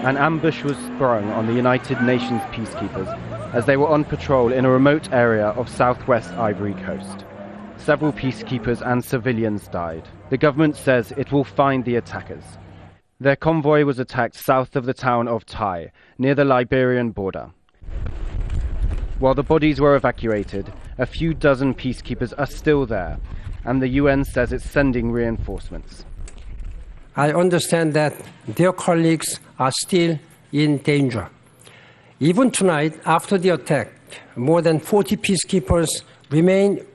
An ambush was sprung on the United Nations peacekeepers as they were on patrol in a remote area of southwest Ivory Coast. Several peacekeepers and civilians died. The government says it will find the attackers. Their convoy was attacked south of the town of Tai, near the Liberian border. While the bodies were evacuated, a few dozen peacekeepers are still there, and the UN says it's sending reinforcements. I understand that their colleagues are still in danger. Even tonight, after the attack, more than 40 peacekeepers remain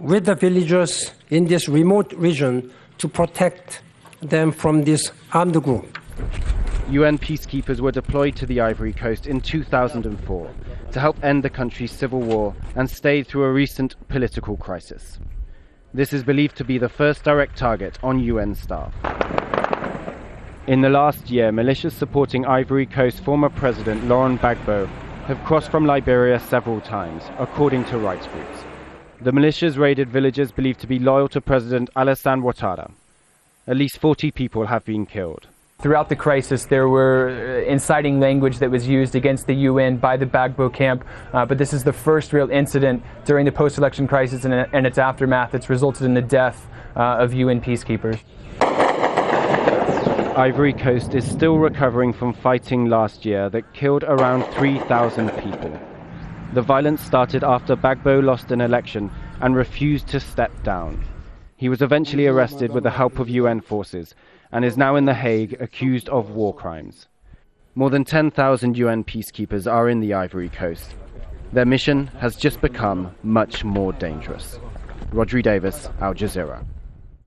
with the villagers in this remote region to protect them from this armed group. UN peacekeepers were deployed to the Ivory Coast in 2004 to help end the country's civil war and stayed through a recent political crisis. This is believed to be the first direct target on UN staff. In the last year, militias supporting Ivory Coast former President Laurent Gbagbo have crossed from Liberia several times, according to rights groups. The militias raided villages believed to be loyal to President Alassane Ouattara. At least 40 people have been killed. Throughout the crisis, there were inciting language that was used against the UN by the Gbagbo camp, but this is the first real incident during the post-election crisis and its aftermath that's resulted in the death of UN peacekeepers. Ivory Coast is still recovering from fighting last year that killed around 3,000 people. The violence started after Gbagbo lost an election and refused to step down. He was eventually arrested with the help of UN forces and is now in The Hague accused of war crimes. More than 10,000 UN peacekeepers are in the Ivory Coast. Their mission has just become much more dangerous. Rhodri, Davies, Al Jazeera.